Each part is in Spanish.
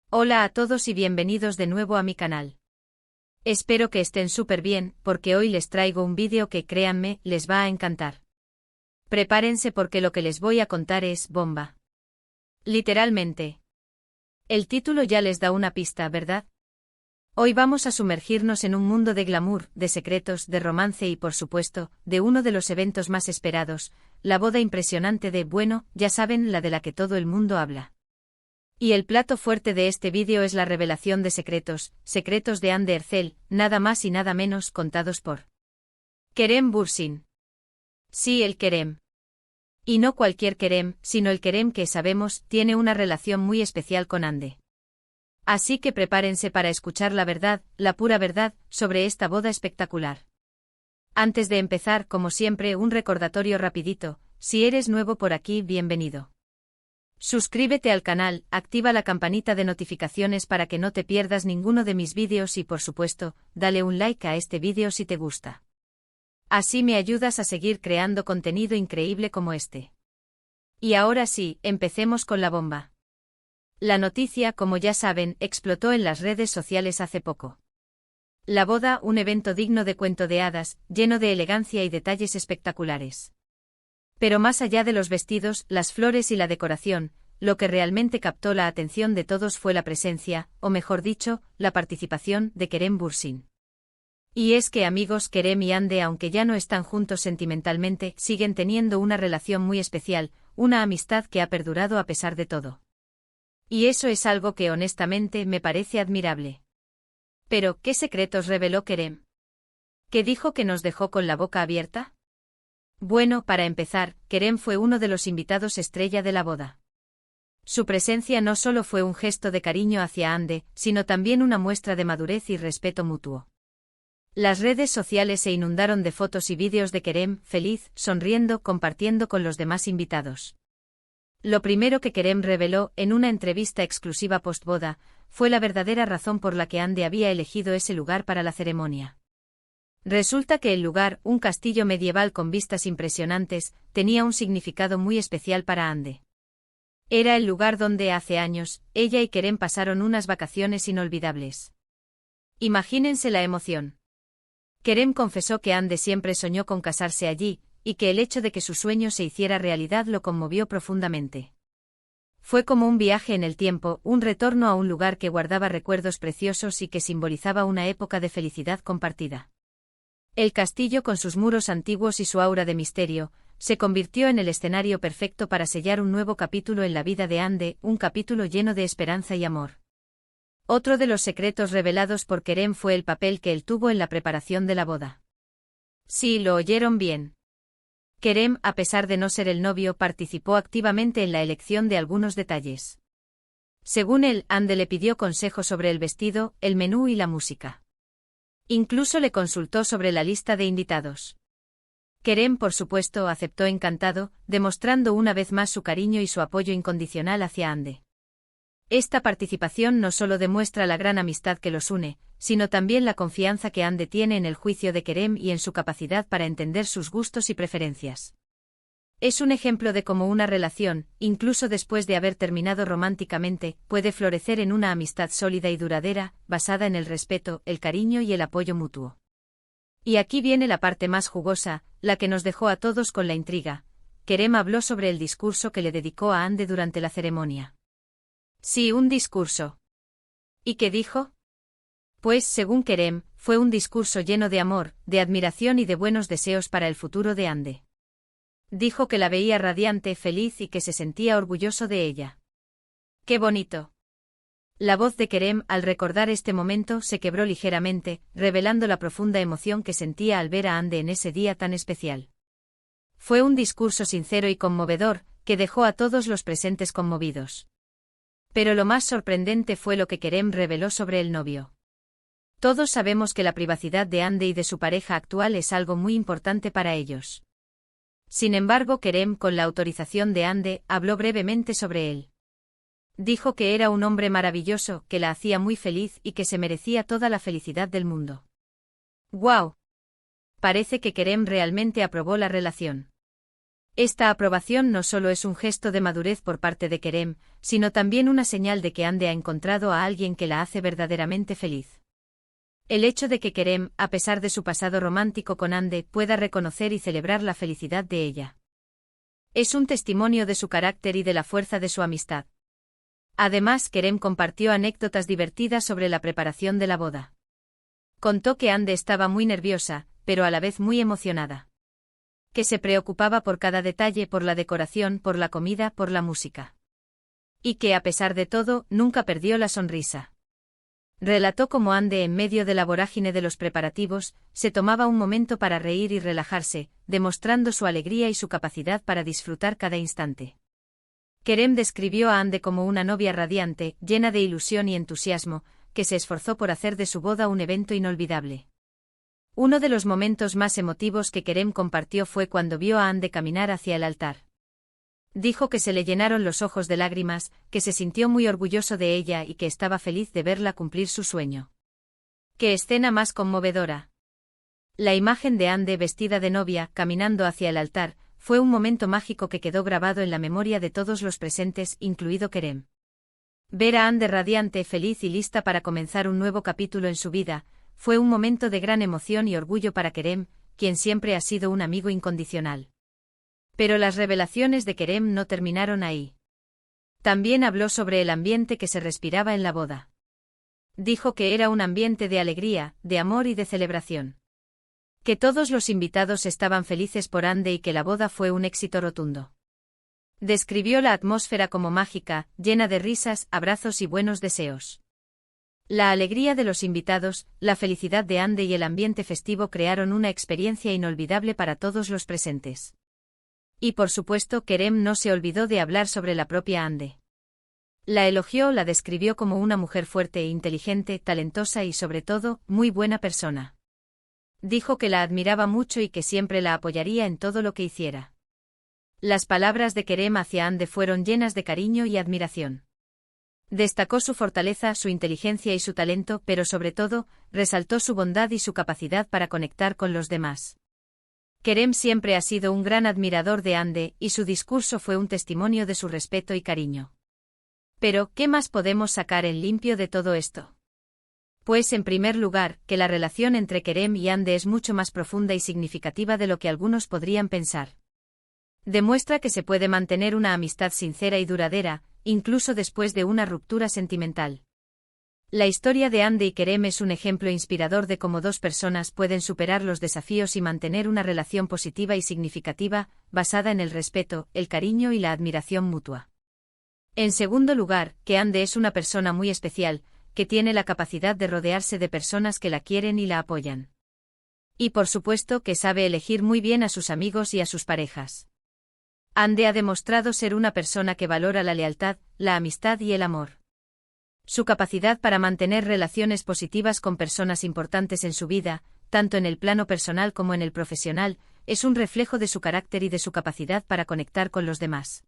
Hola a todos y bienvenidos de nuevo a mi canal. Espero que estén súper bien, porque hoy les traigo un vídeo que, créanme, les va a encantar. Prepárense porque lo que les voy a contar es bomba. Literalmente. El título ya les da una pista, ¿verdad? Hoy vamos a sumergirnos en un mundo de glamour, de secretos, de romance y por supuesto, de uno de los eventos más esperados, la boda impresionante de, bueno, ya saben, la de la que todo el mundo habla. Y el plato fuerte de este vídeo es la revelación de secretos de Anne Ercel, nada más y nada menos, contados por Kerem Bürsin. Sí, el Kerem. Y no cualquier Kerem, sino el Kerem que sabemos tiene una relación muy especial con Anne. Así que prepárense para escuchar la verdad, la pura verdad, sobre esta boda espectacular. Antes de empezar, como siempre, un recordatorio rapidito: si eres nuevo por aquí, bienvenido. Suscríbete al canal, activa la campanita de notificaciones para que no te pierdas ninguno de mis vídeos y por supuesto, dale un like a este vídeo si te gusta. Así me ayudas a seguir creando contenido increíble como este. Y ahora sí, empecemos con la bomba. La noticia, como ya saben, explotó en las redes sociales hace poco. La boda, un evento digno de cuento de hadas, lleno de elegancia y detalles espectaculares. Pero más allá de los vestidos, las flores y la decoración, lo que realmente captó la atención de todos fue la presencia, o mejor dicho, la participación, de Kerem Bürsin. Y es que amigos, Kerem y Anne, aunque ya no están juntos sentimentalmente, siguen teniendo una relación muy especial, una amistad que ha perdurado a pesar de todo. Y eso es algo que honestamente me parece admirable. Pero, ¿qué secretos reveló Kerem? ¿Qué dijo que nos dejó con la boca abierta? Bueno, para empezar, Kerem fue uno de los invitados estrella de la boda. Su presencia no solo fue un gesto de cariño hacia Anne, sino también una muestra de madurez y respeto mutuo. Las redes sociales se inundaron de fotos y vídeos de Kerem, feliz, sonriendo, compartiendo con los demás invitados. Lo primero que Kerem reveló, en una entrevista exclusiva post-boda, fue la verdadera razón por la que Anne había elegido ese lugar para la ceremonia. Resulta que el lugar, un castillo medieval con vistas impresionantes, tenía un significado muy especial para Anne. Era el lugar donde hace años, ella y Kerem pasaron unas vacaciones inolvidables. Imagínense la emoción. Kerem confesó que Anne siempre soñó con casarse allí, y que el hecho de que su sueño se hiciera realidad lo conmovió profundamente. Fue como un viaje en el tiempo, un retorno a un lugar que guardaba recuerdos preciosos y que simbolizaba una época de felicidad compartida. El castillo, con sus muros antiguos y su aura de misterio, se convirtió en el escenario perfecto para sellar un nuevo capítulo en la vida de Anne, un capítulo lleno de esperanza y amor. Otro de los secretos revelados por Kerem fue el papel que él tuvo en la preparación de la boda. Sí, lo oyeron bien. Kerem, a pesar de no ser el novio, participó activamente en la elección de algunos detalles. Según él, Anne le pidió consejo sobre el vestido, el menú y la música. Incluso le consultó sobre la lista de invitados. Kerem, por supuesto, aceptó encantado, demostrando una vez más su cariño y su apoyo incondicional hacia Anne. Esta participación no solo demuestra la gran amistad que los une, sino también la confianza que Anne tiene en el juicio de Kerem y en su capacidad para entender sus gustos y preferencias. Es un ejemplo de cómo una relación, incluso después de haber terminado románticamente, puede florecer en una amistad sólida y duradera, basada en el respeto, el cariño y el apoyo mutuo. Y aquí viene la parte más jugosa, la que nos dejó a todos con la intriga. Kerem habló sobre el discurso que le dedicó a Anne durante la ceremonia. Sí, un discurso. ¿Y qué dijo? Pues, según Kerem, fue un discurso lleno de amor, de admiración y de buenos deseos para el futuro de Anne. Dijo que la veía radiante, feliz y que se sentía orgulloso de ella. ¡Qué bonito! La voz de Kerem, al recordar este momento, se quebró ligeramente, revelando la profunda emoción que sentía al ver a Anne en ese día tan especial. Fue un discurso sincero y conmovedor, que dejó a todos los presentes conmovidos. Pero lo más sorprendente fue lo que Kerem reveló sobre el novio. Todos sabemos que la privacidad de Anne y de su pareja actual es algo muy importante para ellos. Sin embargo, Kerem, con la autorización de Anne, habló brevemente sobre él. Dijo que era un hombre maravilloso, que la hacía muy feliz y que se merecía toda la felicidad del mundo. ¡Guau! Parece que Kerem realmente aprobó la relación. Esta aprobación no solo es un gesto de madurez por parte de Kerem, sino también una señal de que Hande ha encontrado a alguien que la hace verdaderamente feliz. El hecho de que Kerem, a pesar de su pasado romántico con Hande, pueda reconocer y celebrar la felicidad de ella, es un testimonio de su carácter y de la fuerza de su amistad. Además, Kerem compartió anécdotas divertidas sobre la preparación de la boda. Contó que Hande estaba muy nerviosa, pero a la vez muy emocionada. Que se preocupaba por cada detalle, por la decoración, por la comida, por la música. Y que, a pesar de todo, nunca perdió la sonrisa. Relató cómo Hande, en medio de la vorágine de los preparativos, se tomaba un momento para reír y relajarse, demostrando su alegría y su capacidad para disfrutar cada instante. Kerem describió a Hande como una novia radiante, llena de ilusión y entusiasmo, que se esforzó por hacer de su boda un evento inolvidable. Uno de los momentos más emotivos que Kerem compartió fue cuando vio a Hande caminar hacia el altar. Dijo que se le llenaron los ojos de lágrimas, que se sintió muy orgulloso de ella y que estaba feliz de verla cumplir su sueño. ¡Qué escena más conmovedora! La imagen de Hande vestida de novia, caminando hacia el altar, fue un momento mágico que quedó grabado en la memoria de todos los presentes, incluido Kerem. Ver a Hande radiante, feliz y lista para comenzar un nuevo capítulo en su vida, fue un momento de gran emoción y orgullo para Kerem, quien siempre ha sido un amigo incondicional. Pero las revelaciones de Kerem no terminaron ahí. También habló sobre el ambiente que se respiraba en la boda. Dijo que era un ambiente de alegría, de amor y de celebración. Que todos los invitados estaban felices por Hande y que la boda fue un éxito rotundo. Describió la atmósfera como mágica, llena de risas, abrazos y buenos deseos. La alegría de los invitados, la felicidad de Hande y el ambiente festivo crearon una experiencia inolvidable para todos los presentes. Y por supuesto, Kerem no se olvidó de hablar sobre la propia Hande. La elogió, la describió como una mujer fuerte e inteligente, talentosa y sobre todo, muy buena persona. Dijo que la admiraba mucho y que siempre la apoyaría en todo lo que hiciera. Las palabras de Kerem hacia Hande fueron llenas de cariño y admiración. Destacó su fortaleza, su inteligencia y su talento, pero sobre todo, resaltó su bondad y su capacidad para conectar con los demás. Kerem siempre ha sido un gran admirador de Hande, y su discurso fue un testimonio de su respeto y cariño. Pero, ¿qué más podemos sacar en limpio de todo esto? Pues en primer lugar, que la relación entre Kerem y Hande es mucho más profunda y significativa de lo que algunos podrían pensar. Demuestra que se puede mantener una amistad sincera y duradera, incluso después de una ruptura sentimental. La historia de Hande y Kerem es un ejemplo inspirador de cómo dos personas pueden superar los desafíos y mantener una relación positiva y significativa, basada en el respeto, el cariño y la admiración mutua. En segundo lugar, que Hande es una persona muy especial, que tiene la capacidad de rodearse de personas que la quieren y la apoyan. Y por supuesto que sabe elegir muy bien a sus amigos y a sus parejas. Hande ha demostrado ser una persona que valora la lealtad, la amistad y el amor. Su capacidad para mantener relaciones positivas con personas importantes en su vida, tanto en el plano personal como en el profesional, es un reflejo de su carácter y de su capacidad para conectar con los demás.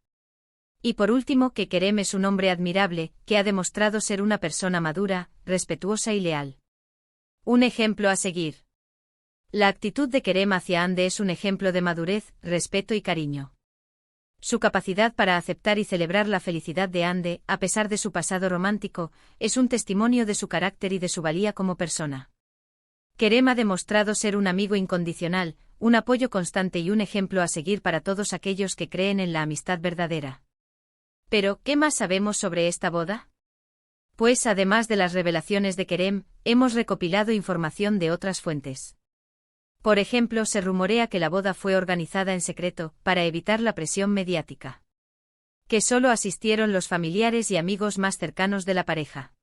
Y por último, que Kerem es un hombre admirable, que ha demostrado ser una persona madura, respetuosa y leal. Un ejemplo a seguir. La actitud de Kerem hacia Hande es un ejemplo de madurez, respeto y cariño. Su capacidad para aceptar y celebrar la felicidad de Hande, a pesar de su pasado romántico, es un testimonio de su carácter y de su valía como persona. Kerem ha demostrado ser un amigo incondicional, un apoyo constante y un ejemplo a seguir para todos aquellos que creen en la amistad verdadera. Pero, ¿qué más sabemos sobre esta boda? Pues además de las revelaciones de Kerem, hemos recopilado información de otras fuentes. Por ejemplo, se rumorea que la boda fue organizada en secreto, para evitar la presión mediática. Que solo asistieron los familiares y amigos más cercanos de la pareja.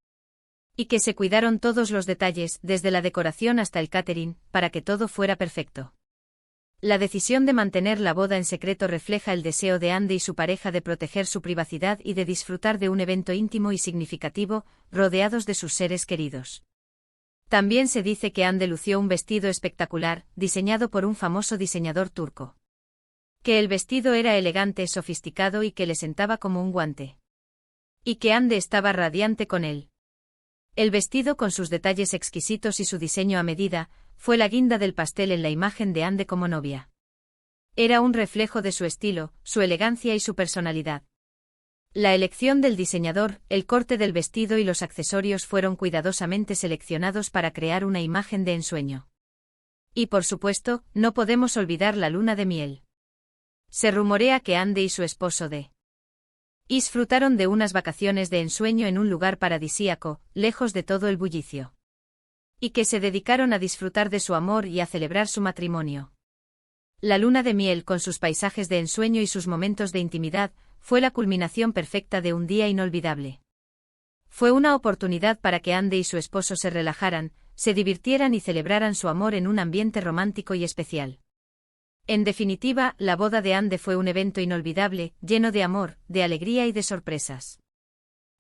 Y que se cuidaron todos los detalles, desde la decoración hasta el catering, para que todo fuera perfecto. La decisión de mantener la boda en secreto refleja el deseo de Hande y su pareja de proteger su privacidad y de disfrutar de un evento íntimo y significativo, rodeados de sus seres queridos. También se dice que Hande lució un vestido espectacular, diseñado por un famoso diseñador turco. Que el vestido era elegante, sofisticado y que le sentaba como un guante. Y que Hande estaba radiante con él. El vestido, con sus detalles exquisitos y su diseño a medida, fue la guinda del pastel en la imagen de Hande como novia. Era un reflejo de su estilo, su elegancia y su personalidad. La elección del diseñador, el corte del vestido y los accesorios fueron cuidadosamente seleccionados para crear una imagen de ensueño. Y por supuesto, no podemos olvidar la luna de miel. Se rumorea que Andy y su esposo disfrutaron de unas vacaciones de ensueño en un lugar paradisíaco, lejos de todo el bullicio. Y que se dedicaron a disfrutar de su amor y a celebrar su matrimonio. La luna de miel, con sus paisajes de ensueño y sus momentos de intimidad, fue la culminación perfecta de un día inolvidable. Fue una oportunidad para que Andy y su esposo se relajaran, se divirtieran y celebraran su amor en un ambiente romántico y especial. En definitiva, la boda de Andy fue un evento inolvidable, lleno de amor, de alegría y de sorpresas.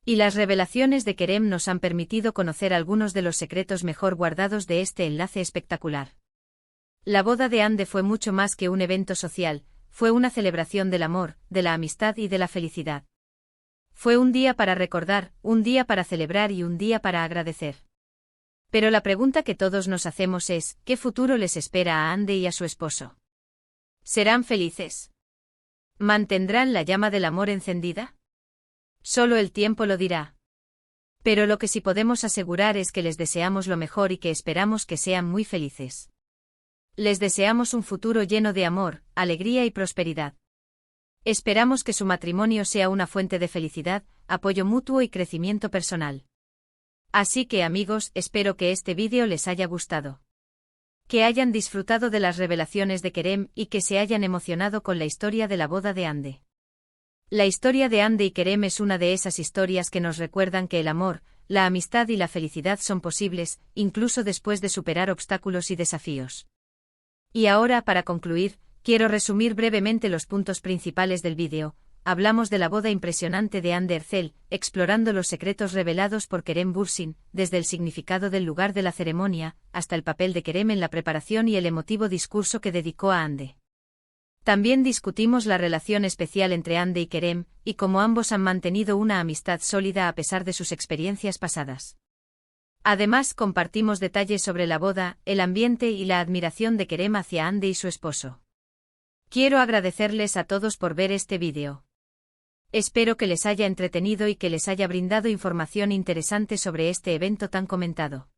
Y las revelaciones de Kerem nos han permitido conocer algunos de los secretos mejor guardados de este enlace espectacular. La boda de Andy fue mucho más que un evento social, fue una celebración del amor, de la amistad y de la felicidad. Fue un día para recordar, un día para celebrar y un día para agradecer. Pero la pregunta que todos nos hacemos es, ¿qué futuro les espera a Andy y a su esposo? ¿Serán felices? ¿Mantendrán la llama del amor encendida? Solo el tiempo lo dirá. Pero lo que sí podemos asegurar es que les deseamos lo mejor y que esperamos que sean muy felices. Les deseamos un futuro lleno de amor, alegría y prosperidad. Esperamos que su matrimonio sea una fuente de felicidad, apoyo mutuo y crecimiento personal. Así que amigos, espero que este vídeo les haya gustado. Que hayan disfrutado de las revelaciones de Kerem y que se hayan emocionado con la historia de la boda de Andy. La historia de Andy y Kerem es una de esas historias que nos recuerdan que el amor, la amistad y la felicidad son posibles, incluso después de superar obstáculos y desafíos. Y ahora, para concluir, quiero resumir brevemente los puntos principales del vídeo. Hablamos de la boda impresionante de Andy Ercel, explorando los secretos revelados por Kerem Bürsin, desde el significado del lugar de la ceremonia, hasta el papel de Kerem en la preparación y el emotivo discurso que dedicó a Andy. También discutimos la relación especial entre Andy y Kerem, y cómo ambos han mantenido una amistad sólida a pesar de sus experiencias pasadas. Además, compartimos detalles sobre la boda, el ambiente y la admiración de Kerem hacia Andy y su esposo. Quiero agradecerles a todos por ver este vídeo. Espero que les haya entretenido y que les haya brindado información interesante sobre este evento tan comentado.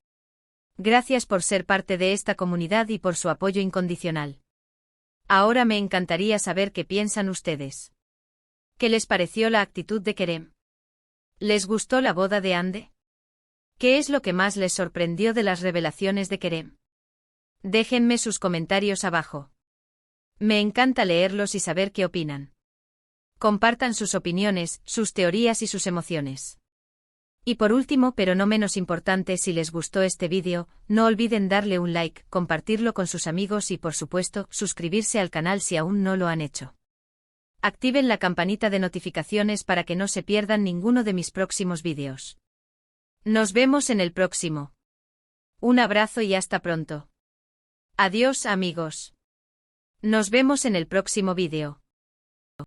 Gracias por ser parte de esta comunidad y por su apoyo incondicional. Ahora me encantaría saber qué piensan ustedes. ¿Qué les pareció la actitud de Kerem? ¿Les gustó la boda de Andy? ¿Qué es lo que más les sorprendió de las revelaciones de Kerem? Déjenme sus comentarios abajo. Me encanta leerlos y saber qué opinan. Compartan sus opiniones, sus teorías y sus emociones. Y por último, pero no menos importante, si les gustó este vídeo, no olviden darle un like, compartirlo con sus amigos y por supuesto, suscribirse al canal si aún no lo han hecho. Activen la campanita de notificaciones para que no se pierdan ninguno de mis próximos vídeos. Nos vemos en el próximo. Un abrazo y hasta pronto. Adiós amigos. Nos vemos en el próximo vídeo.